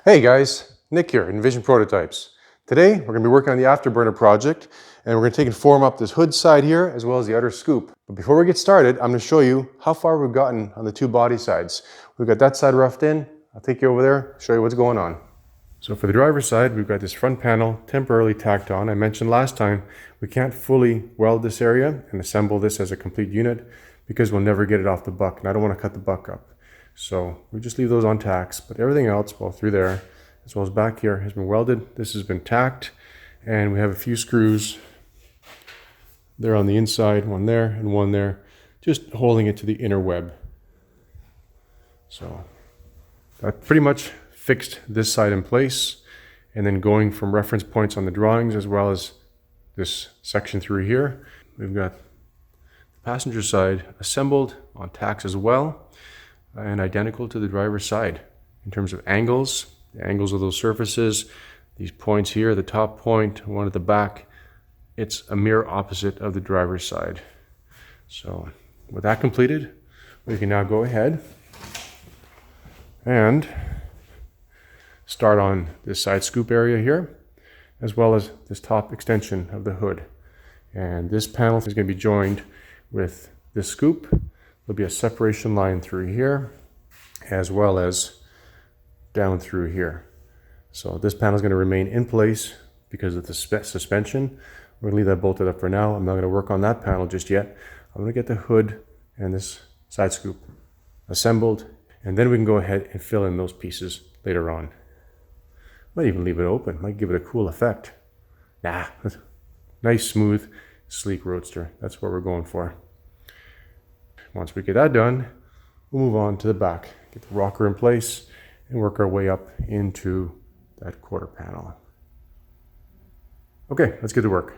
Hey guys, Nick here, iNVision Prototypes. Today we're going to be working on the afterburner project and we're going to take and form up this hood side here as well as the outer scoop. But before we get started, I'm going to show you how far we've gotten on the two body sides. We've got that side roughed in. I'll take you over there, show you what's going on. So for the driver's side, we've got this front panel temporarily tacked on. I mentioned last time we can't fully weld this area and assemble this as a complete unit because we'll never get it off the buck, and I don't want to cut the buck up. So we just leave those on tacks, but everything else, well, through there, as well as back here, has been welded. This has been tacked, and we have a few screws there on the inside, one there and one there, just holding it to the inner web. So that pretty much fixed this side in place, and then going from reference points on the drawings as well as this section through here, we've got the passenger side assembled on tacks as well, and identical to the driver's side in terms of angles, the angles of those surfaces, these points here, the top point, one at the back, it's a mirror opposite of the driver's side. So with that completed, we can now go ahead and start on this side scoop area here, as well as this top extension of the hood. And this panel is going to be joined with this scoop. There'll be a separation line through here, as well as down through here. So this panel is going to remain in place because of the suspension. We're going to leave that bolted up for now. I'm not going to work on that panel just yet. I'm going to get the hood and this side scoop assembled, and then we can go ahead and fill in those pieces later on. Might even leave it open, might give it a cool effect. Nah, nice, smooth, sleek Roadster. That's what we're going for. Once we get that done, we'll move on to the back, get the rocker in place, and work our way up into that quarter panel. Okay, let's get to work.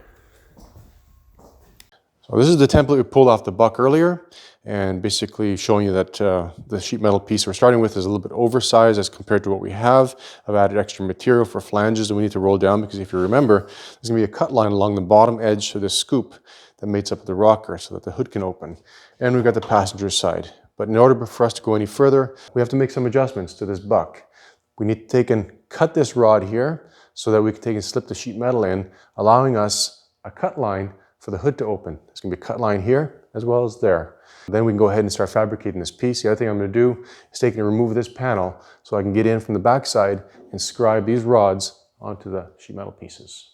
So this is the template we pulled off the buck earlier, and basically showing you that the sheet metal piece we're starting with is a little bit oversized as compared to what we have. I've added extra material for flanges that we need to roll down because if you remember, there's going to be a cut line along the bottom edge of this scoop that mates up the rocker so that the hood can open. And we've got the passenger side. But in order for us to go any further, we have to make some adjustments to this buck. We need to take and cut this rod here so that we can take and slip the sheet metal in, allowing us a cut line for the hood to open. There's going to be a cut line here as well as there. Then we can go ahead and start fabricating this piece. The other thing I'm going to do is take and remove this panel so I can get in from the back side and scribe these rods onto the sheet metal pieces.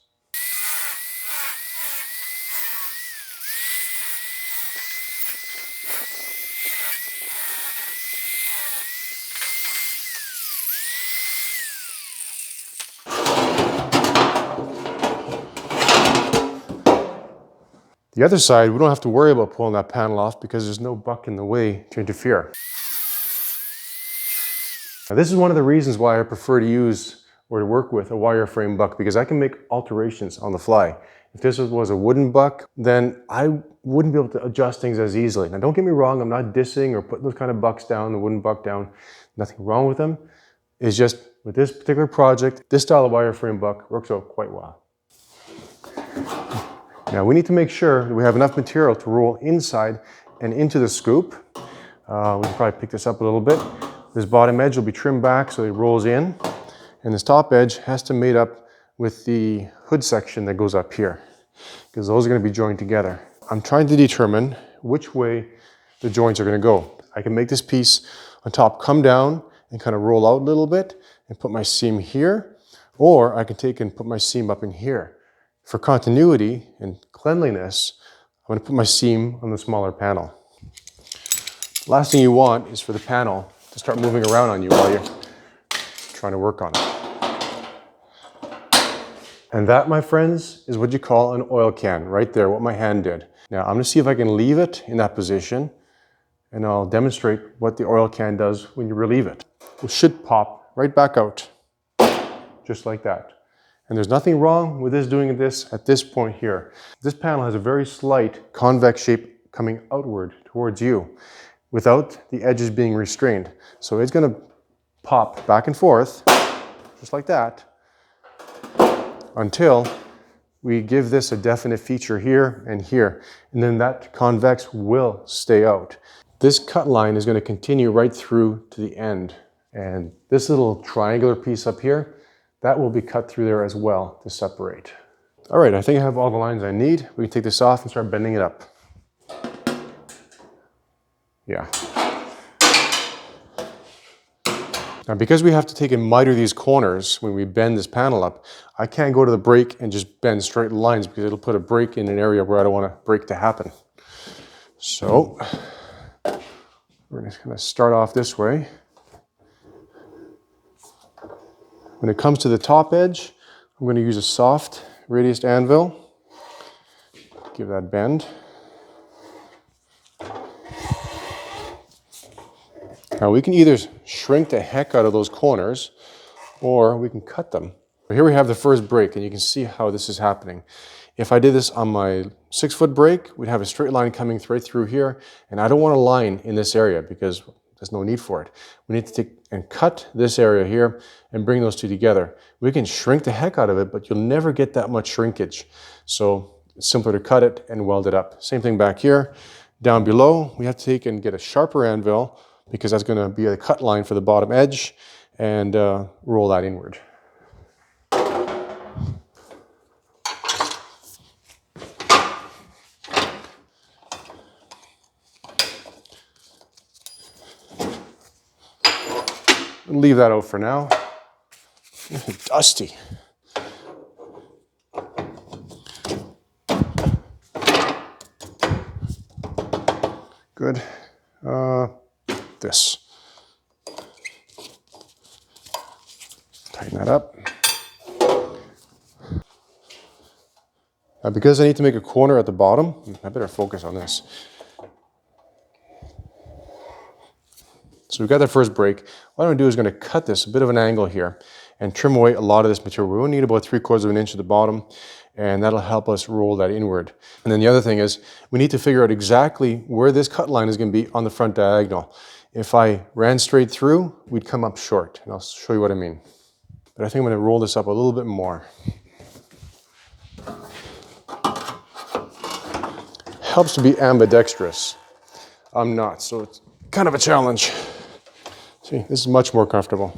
The other side, we don't have to worry about pulling that panel off because there's no buck in the way to interfere. Now, this is one of the reasons why I prefer to use or to work with a wireframe buck, because I can make alterations on the fly. If this was a wooden buck, then I wouldn't be able to adjust things as easily. Now, don't get me wrong, I'm not dissing or putting those kind of bucks down, the wooden buck down. Nothing wrong with them. It's just with this particular project, this style of wireframe buck works out quite well. Now we need to make sure that we have enough material to roll inside and into the scoop. We can probably pick this up a little bit. This bottom edge will be trimmed back so it rolls in, and this top edge has to mate up with the hood section that goes up here, because those are going to be joined together. I'm trying to determine which way the joints are going to go. I can make this piece on top come down and kind of roll out a little bit and put my seam here, or I can take and put my seam up in here. For continuity and cleanliness, I'm going to put my seam on the smaller panel. Last thing you want is for the panel to start moving around on you while you're trying to work on it. And that, my friends, is what you call an oil can, right there, what my hand did. Now, I'm going to see if I can leave it in that position, and I'll demonstrate what the oil can does when you relieve it. It should pop right back out, just like that. And there's nothing wrong with this doing this at this point here. This panel has a very slight convex shape coming outward towards you without the edges being restrained. So it's going to pop back and forth, just like that, until we give this a definite feature here and here. And then that convex will stay out. This cut line is going to continue right through to the end And this little triangular piece up here, that will be cut through there as well to separate. All right, I think I have all the lines I need. We can take this off and start bending it up. Yeah. Now, because we have to take and miter these corners when we bend this panel up, I can't go to the break and just bend straight lines because it'll put a break in an area where I don't want a break to happen. So, we're just gonna start off this way. When it comes to the top edge, I'm gonna use a soft radiused anvil. Give that a bend. Now we can either shrink the heck out of those corners or we can cut them. Here we have the first break and you can see how this is happening. If I did this on my 6-foot break, we'd have a straight line coming right through here, and I don't want a line in this area because there's no need for it. We need to take and cut this area here and bring those two together. We can shrink the heck out of it, but you'll never get that much shrinkage. So it's simpler to cut it and weld it up. Same thing back here. Down below, we have to take and get a sharper anvil because that's going to be a cut line for the bottom edge, and roll that inward. Leave that out for now. Dusty. Good. This. Tighten that up. Now, because I need to make a corner at the bottom, I better focus on this. So we've got that first break. What I'm going to do is going to cut this a bit of an angle here and trim away a lot of this material. We only need about 3/4 of an inch at the bottom, and that'll help us roll that inward. And then the other thing is we need to figure out exactly where this cut line is going to be on the front diagonal. If I ran straight through, we'd come up short, and I'll show you what I mean. But I think I'm going to roll this up a little bit more. Helps to be ambidextrous. I'm not, so it's kind of a challenge. See, this is much more comfortable.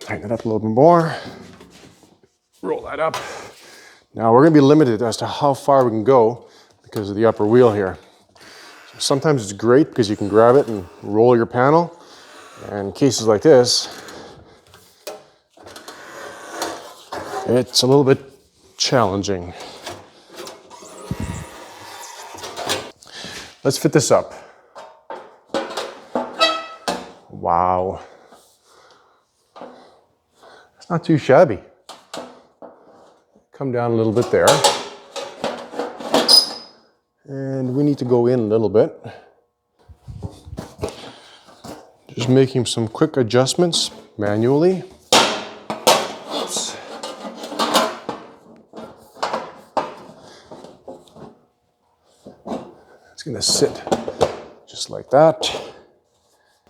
Tighten it up a little bit more. Roll that up. Now we're going to be limited as to how far we can go because of the upper wheel here. So sometimes it's great because you can grab it and roll your panel. And in cases like this, it's a little bit challenging. Let's fit this up. Wow. It's not too shabby. Come down a little bit there. And we need to go in a little bit. Just making some quick adjustments manually. Oops. It's going to sit just like that.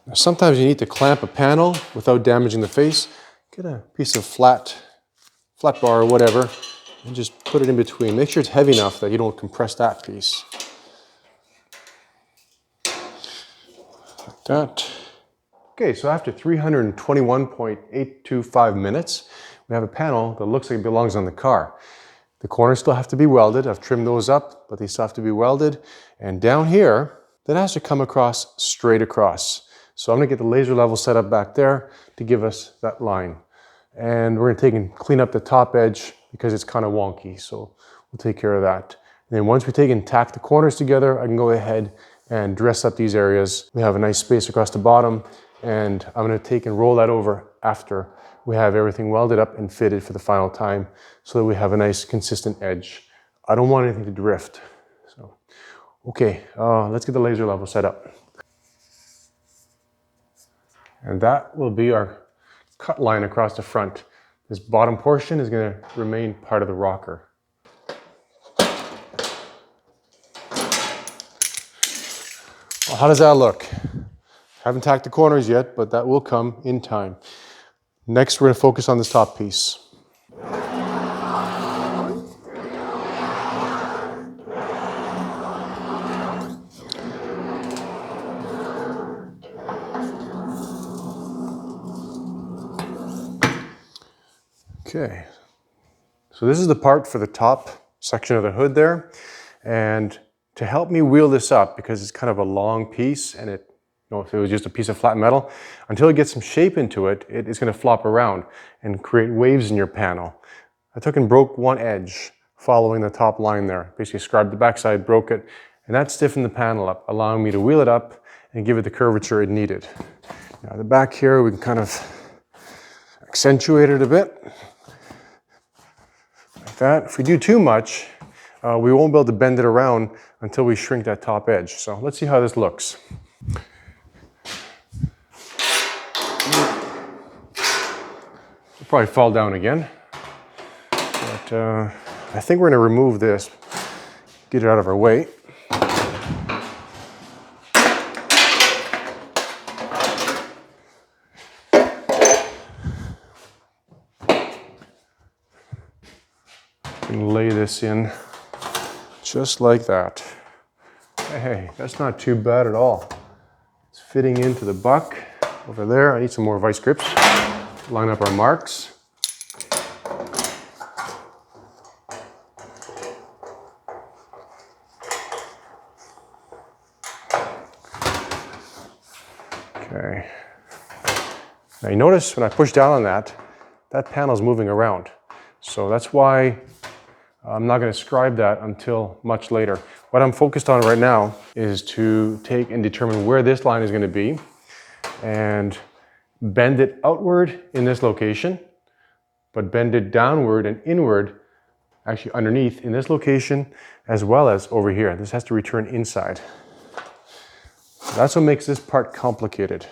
Now, sometimes you need to clamp a panel without damaging the face. Get a piece of flat bar or whatever, and just put it in between. Make sure it's heavy enough that you don't compress that piece. Like that. Okay, so after 321.825 minutes, we have a panel that looks like it belongs on the car. The corners still have to be welded. I've trimmed those up, but they still have to be welded. And down here, that has to come across straight across. So I'm gonna get the laser level set up back there to give us that line. And we're gonna take and clean up the top edge because it's kind of wonky. So we'll take care of that. And then once we take and tack the corners together, I can go ahead and dress up these areas. We have a nice space across the bottom, and I'm gonna take and roll that over after we have everything welded up and fitted for the final time so that we have a nice consistent edge. I don't want anything to drift. So, okay, let's get the laser level set up. And that will be our cut line across the front. This bottom portion is going to remain part of the rocker. Well, how does that look? Haven't tacked the corners yet, but that will come in time. Next, we're going to focus on this top piece. Okay, so this is the part for the top section of the hood there. And to help me wheel this up, because it's kind of a long piece and it, you know, if it was just a piece of flat metal, until it gets some shape into it, it is going to flop around and create waves in your panel. I took and broke one edge following the top line there. Basically scribed the backside, broke it, and that stiffened the panel up, allowing me to wheel it up and give it the curvature it needed. Now the back here, we can kind of accentuate it a bit, like that. If we do too much, we won't be able to bend it around until we shrink that top edge. So let's see how this looks. It'll probably fall down again, but I think we're going to remove this, get it out of our way. And lay this in just like that. Hey, that's not too bad at all. It's fitting into the buck over there. I need some more vice grips. Line up our marks. Okay. Now you notice when I push down on that, that panel's moving around. So that's why I'm not going to scribe that until much later. What I'm focused on right now is to take and determine where this line is going to be and bend it outward in this location, but bend it downward and inward, actually underneath in this location, as well as over here. This has to return inside. That's what makes this part complicated.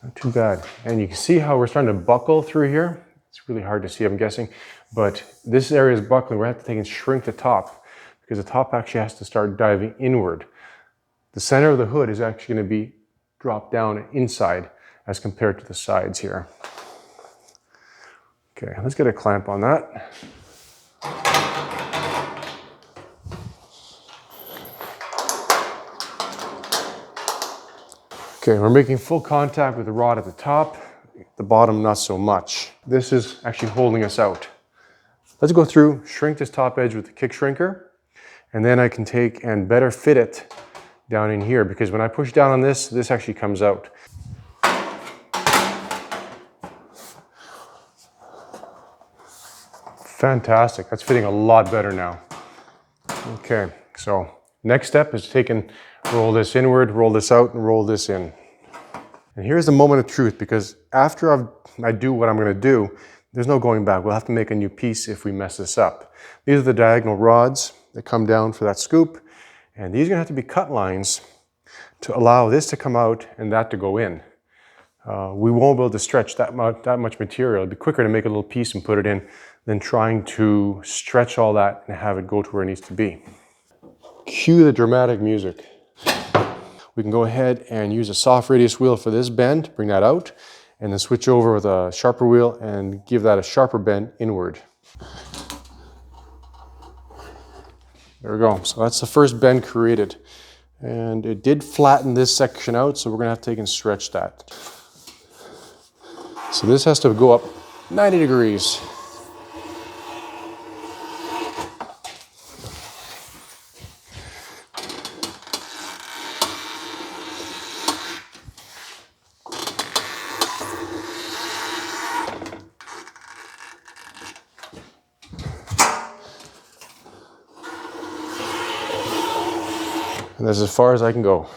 Not too bad. And you can see how we're starting to buckle through here. It's really hard to see, I'm guessing, but this area is buckling. We're going to have to take and shrink the top because the top actually has to start diving inward. The center of the hood is actually going to be dropped down inside as compared to the sides here. Okay, let's get a clamp on that. Okay, we're making full contact with the rod at the top, the bottom not so much. This is actually holding us out. Let's go through, shrink this top edge with the kick shrinker, and then I can take and better fit it down in here, because when I push down on this, this actually comes out. Fantastic, that's fitting a lot better now. Okay, so next step is to take and roll this inward, roll this out, and roll this in. And here's the moment of truth, because after I do what I'm going to do, there's no going back. We'll have to make a new piece if we mess this up. These are the diagonal rods that come down for that scoop, and these are going to have to be cut lines to allow this to come out and that to go in. We won't be able to stretch that much material. It'd be quicker to make a little piece and put it in than trying to stretch all that and have it go to where it needs to be. Cue the dramatic music. We can go ahead and use a soft radius wheel for this bend, bring that out, and then switch over with a sharper wheel and give that a sharper bend inward. There we go. So that's the first bend created. And it did flatten this section out, so we're gonna have to take and stretch that. So this has to go up 90 degrees. And that's as far as I can go.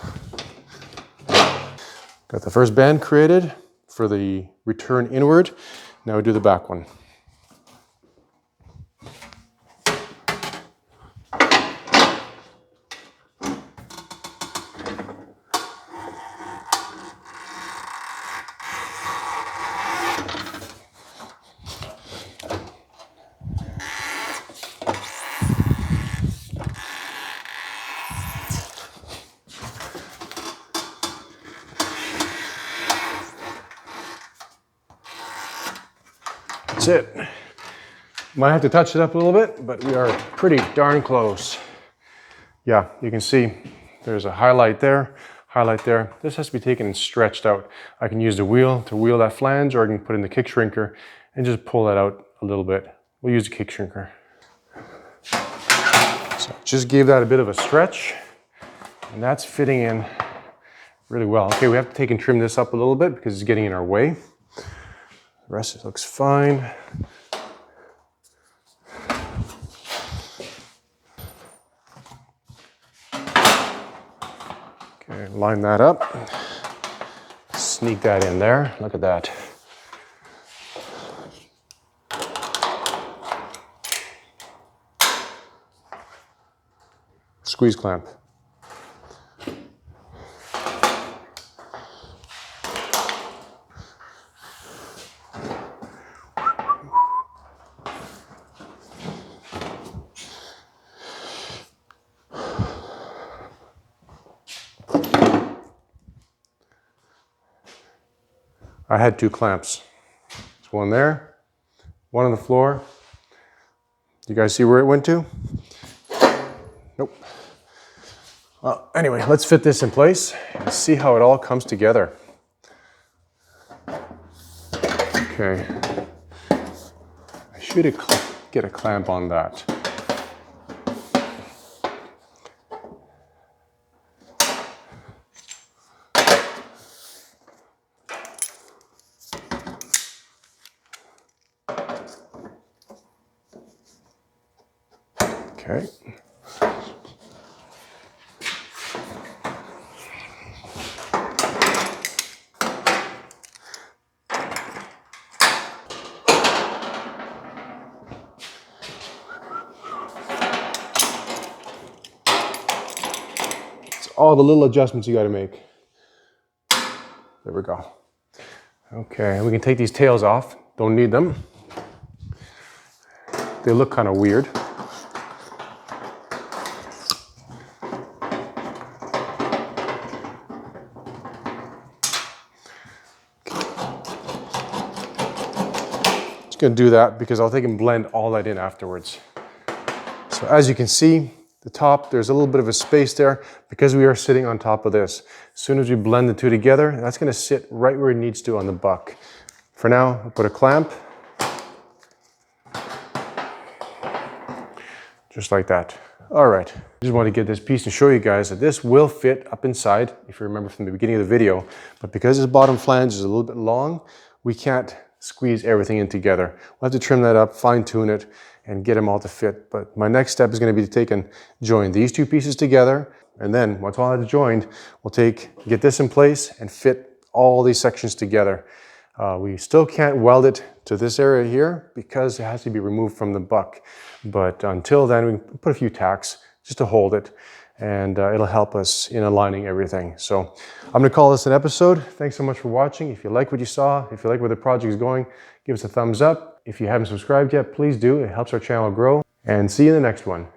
Got the first bend created for the return inward. Now we do the back one. That's it. Might have to touch it up a little bit, but we are pretty darn close. Yeah, you can see there's a highlight there. highlight there. This has to be taken and stretched out. I can use the wheel to wheel that flange, or I can put in the kick shrinker and just pull that out a little bit. We'll use the kick shrinker. So just gave that a bit of a stretch, and that's fitting in really well. Okay, we have to take and trim this up a little bit because it's getting in our way. The rest looks fine. Okay, line that up. Sneak that in there. Look at that. Squeeze clamp. I had 2 clamps. There's one there, one on the floor. You guys see where it went to? Nope. Well, anyway, let's fit this in place and see how it all comes together. Okay. I should get a clamp on that. Okay. It's all the little adjustments you got to make. There we go. Okay, we can take these tails off. Don't need them. They look kind of weird. Going to do that because I'll take and blend all that in afterwards. So as you can see, the top, there's a little bit of a space there because we are sitting on top of this. As soon as we blend the two together, that's going to sit right where it needs to on the buck. For now, I'll put a clamp. Just like that. All right, I just want to get this piece and show you guys that this will fit up inside, if you remember from the beginning of the video. But because this bottom flange is a little bit long, we can't squeeze everything in together. We'll have to trim that up, fine tune it, and get them all to fit. But my next step is going to be to take and join these two pieces together. And then once all that's joined, we'll get this in place and fit all these sections together. We still can't weld it to this area here because it has to be removed from the buck. But until then, we can put a few tacks just to hold it, and it'll help us in aligning everything. So I'm gonna call this an episode. Thanks so much for watching. If you like what you saw, if you like where the project is going, give us a thumbs up. If you haven't subscribed yet, please do. It helps our channel grow. And see you in the next one.